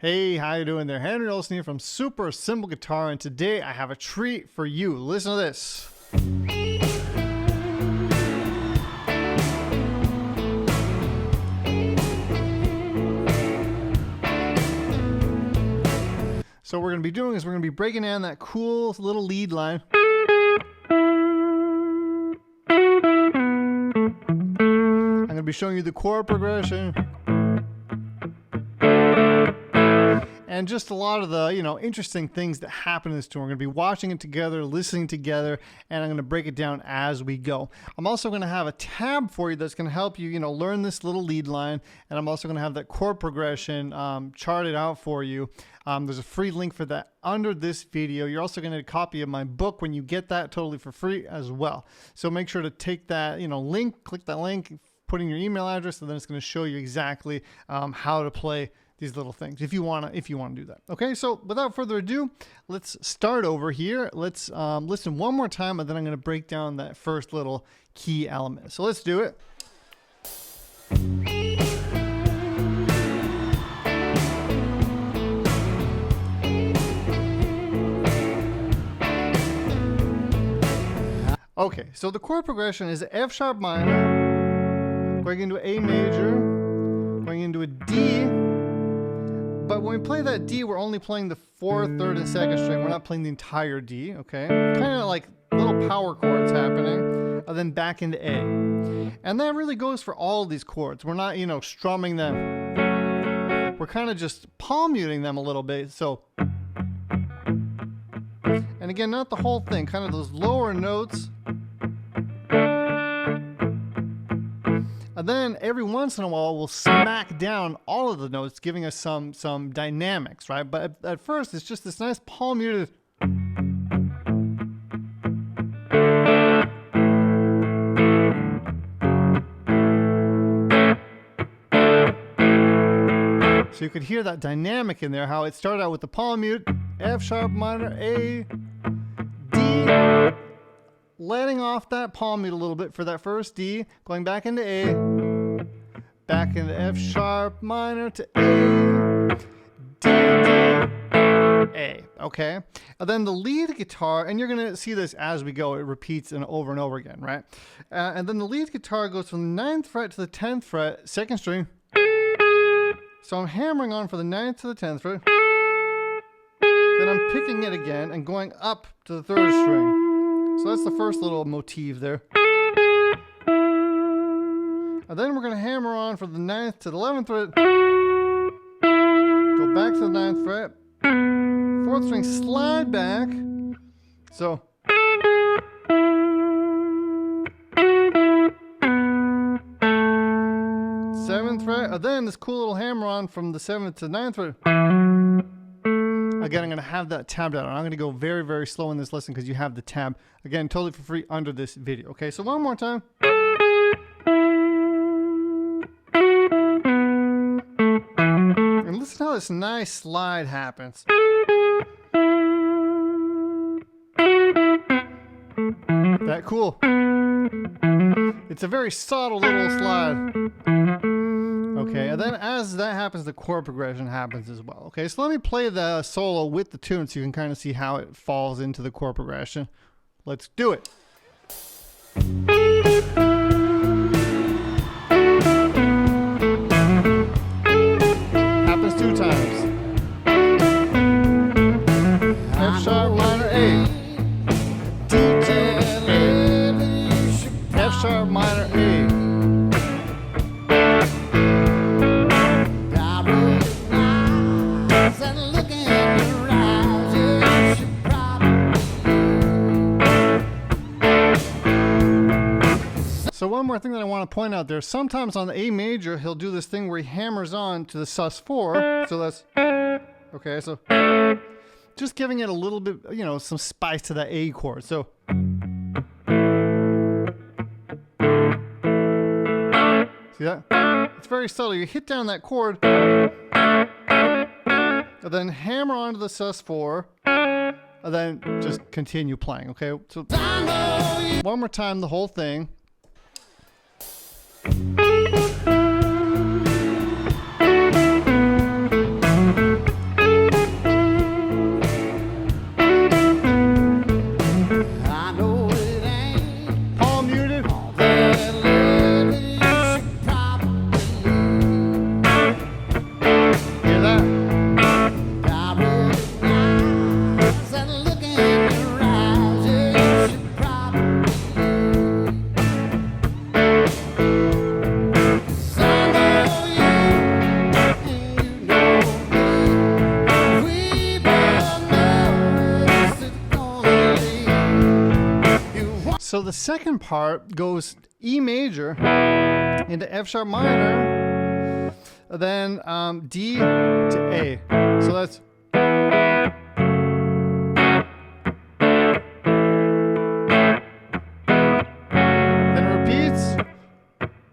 Hey, how you doing there? Henry Olsen here from Super Simple Guitar, and today I have a treat for you. Listen to this. So what we're going to be doing is we're going to be breaking down that cool little lead line. I'm going to be showing you the chord progression. And just a lot of the, interesting things that happen in this tune. We're going to be watching it together, listening together, and I'm going to break it down as we go. I'm also going to have a tab for you that's going to help you, learn this little lead line. And I'm also going to have that chord progression charted out for you. There's a free link for that under this video. You're also going to get a copy of my book when you get that totally for free as well. So make sure to take that, link, click that link, put in your email address, and then it's going to show you exactly how to play these little things if you want to do that. Okay, so without further ado, let's start over here. Let's listen one more time, and then I'm going to break down that first little key element. So let's do it. Okay, so the chord progression is F sharp minor, going into A major, going into a D. But when we play that D, we're only playing the 4th, 3rd, and 2nd string. We're not playing the entire D, okay? Kind of like little power chords happening, and then back into A. And that really goes for all of these chords. We're not, strumming them. We're kind of just palm muting them a little bit, so. And again, not the whole thing, kind of those lower notes. And then every once in a while, we'll smack down all of the notes, giving us some dynamics, right? But at first, it's just this nice palm muted. So you could hear that dynamic in there, how it started out with the palm mute, F sharp minor, A, D, letting off that palm mute a little bit for that first D, going back into A, back into F sharp minor to A, D, A, okay? And then the lead guitar, and you're gonna see this as we go, it repeats and over again, right? And then the lead guitar goes from the 9th fret to the 10th fret, 2nd string. So I'm hammering on for the 9th to the 10th fret. Then I'm picking it again and going up to the 3rd string. So that's the first little motif there. And then we're going to hammer on for the 9th to the 11th fret. Go back to the 9th fret. 4th string, slide back. So. 7th fret. And then this cool little hammer on from the 7th to the 9th fret. Again, I'm going to have that tabbed out. I'm going to go very, very slow in this lesson because you have the tab. Again, totally for free under this video. Okay, so one more time. And listen to how this nice slide happens. That cool. It's a very subtle little slide. Okay, and then as that happens, the chord progression happens as well. Okay, so let me play the solo with the tune so you can kind of see how it falls into the chord progression. Let's do it. Happens 2 times. F sharp minor A. D, F sharp minor A. So one more thing that I want to point out there, sometimes on the A major, he'll do this thing where he hammers on to the sus4. So that's, okay, so just giving it a little bit, some spice to that A chord. So. See that? It's very subtle. You hit down that chord, and then hammer onto the sus4, and then just continue playing, okay? So one more time, the whole thing. So the second part goes E major into F sharp minor, then D to A. So that's. Then it repeats.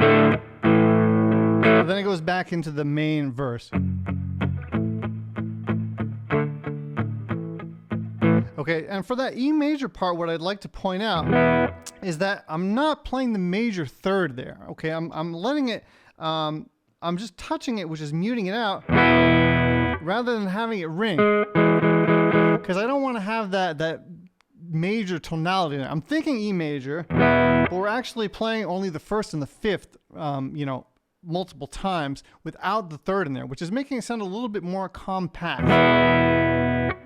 And then it goes back into the main verse. Okay, and for that E major part, what I'd like to point out is that I'm not playing the major third there. Okay, I'm letting it, I'm just touching it, which is muting it out, rather than having it ring. Because I don't want to have that major tonality in it. I'm thinking E major, but we're actually playing only the first and the fifth, you know, multiple times without the third in there, which is making it sound a little bit more compact.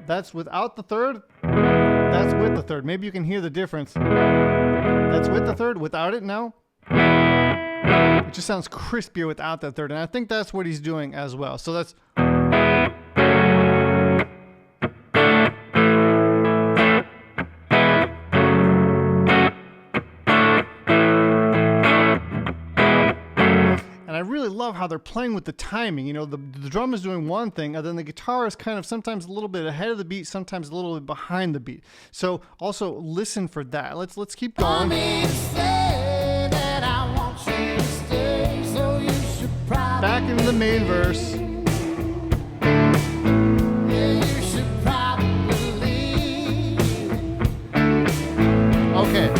That's without the third. That's with the third. Maybe you can hear the difference. That's with the third. Without it, no. It just sounds crispier without that third. And I think that's what he's doing as well. So that's. And I really love how they're playing with the timing. You know, the drum is doing one thing, and then the guitar is kind of sometimes a little bit ahead of the beat, sometimes a little bit behind the beat. So also listen for that. Let's keep going. Back into the main verse. Okay.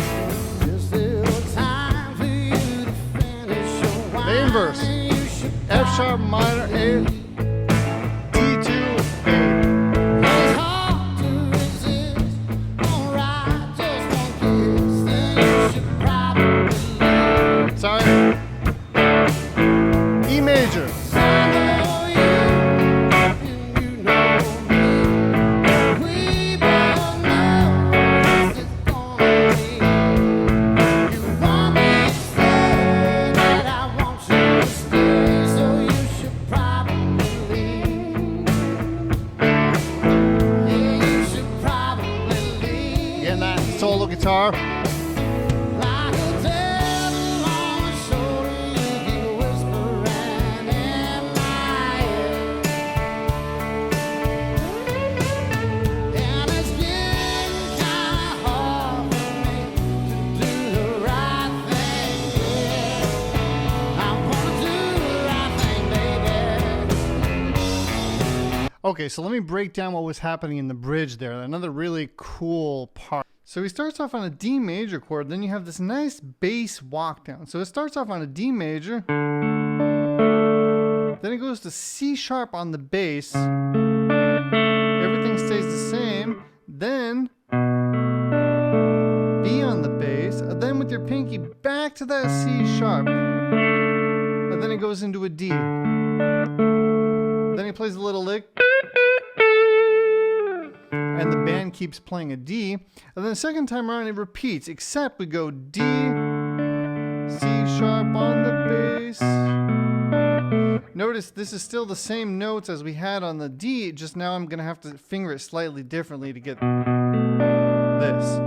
Main verse. F sharp minor, A, D2, A. Sorry. E major. Getting that solo guitar. Okay, so let me break down what was happening in the bridge there. Another really cool part. So he starts off on a D major chord, then you have this nice bass walk down. So it starts off on a D major, then it goes to C sharp on the bass. Everything stays the same. Then B on the bass, and then with your pinky back to that C sharp, and then it goes into a D. Then he plays a little lick, and the band keeps playing a D. And then the second time around it repeats, except we go D, C sharp on the bass. Notice this is still the same notes as we had on the D, just now I'm gonna have to finger it slightly differently to get this.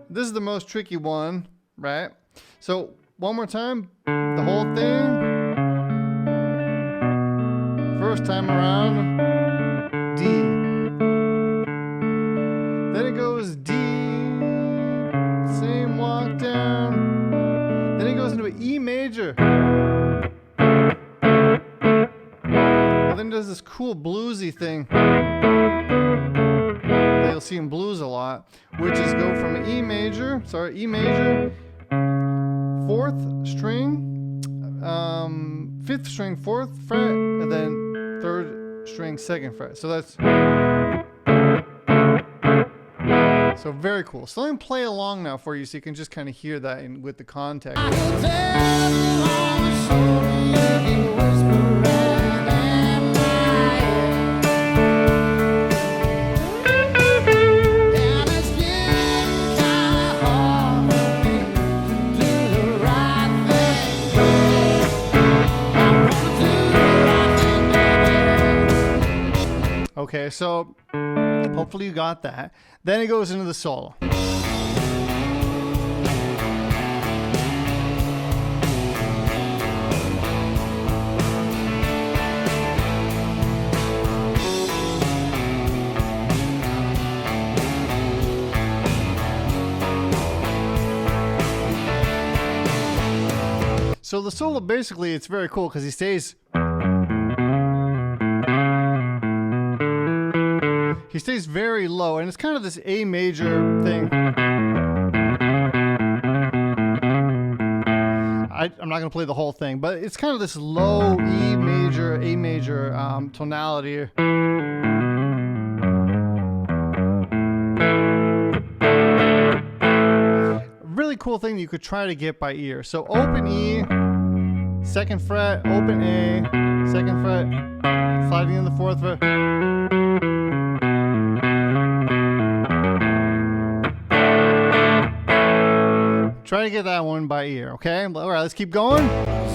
This is the most tricky one, right? So one more time, the whole thing. First time around, D. Then it goes D, same walk down. Then it goes into an E major. And then it does this cool bluesy thing that you'll see in blues a lot, which is go from an E major, fourth string, fifth string, fourth fret, and then third string, second fret. So that's so very cool. So let me play along now for you so you can just kind of hear that with the context. Okay, so hopefully you got that. Then it goes into the solo. So the solo, basically, it's very cool because he stays very low, and it's kind of this A major thing. I'm not going to play the whole thing, but it's kind of this low E major, A major tonality. Really cool thing you could try to get by ear. So open E, second fret, open A, second fret, sliding in the fourth fret. Try to get that one by ear, okay? All right, let's keep going.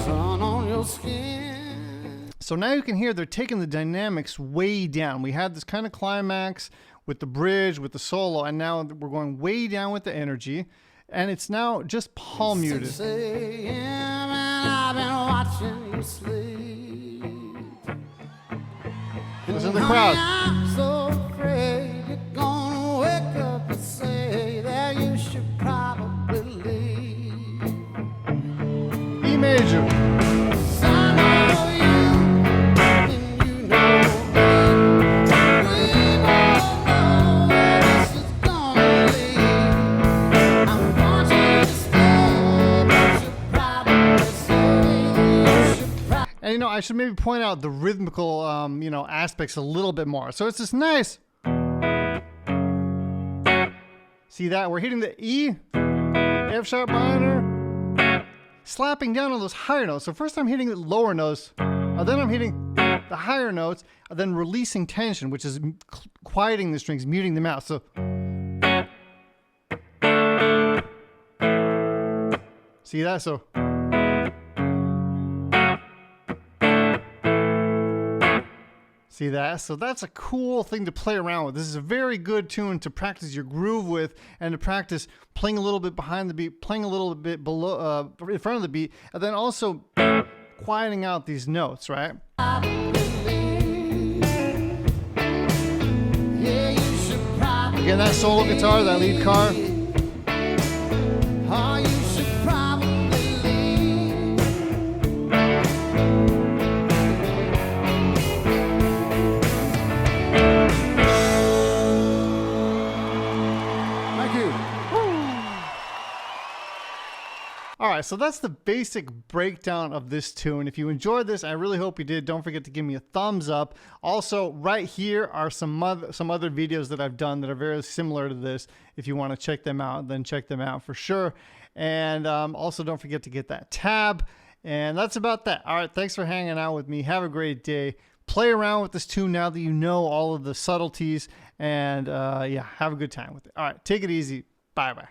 Sun on your skin. So now you can hear they're taking the dynamics way down. We had this kind of climax with the bridge, with the solo, and now we're going way down with the energy. And it's now just palm muted. Listen to the crowd. I'm so afraid you're gonna wake up and say that you should probably leave. E major. And you know, I should maybe point out the rhythmical, you know, aspects a little bit more. So it's this nice. See that? We're hitting the E, F sharp minor, slapping down on those higher notes. So first I'm hitting the lower notes, then I'm hitting the higher notes, and then releasing tension, which is quieting the strings, muting them out. So see that? So see that? So that's a cool thing to play around with. This is a very good tune to practice your groove with, and to practice playing a little bit behind the beat, playing a little bit below, in front of the beat, and then also quieting out these notes, right? Again, that solo guitar, that lead car. All right, so that's the basic breakdown of this tune. If you enjoyed this, I really hope you did. Don't forget to give me a thumbs up. Also, right here are some other videos that I've done that are very similar to this. If you want to check them out, then check them out for sure. And also, don't forget to get that tab. And that's about that. All right, thanks for hanging out with me. Have a great day. Play around with this tune now that you know all of the subtleties. And yeah, have a good time with it. All right, take it easy. Bye-bye.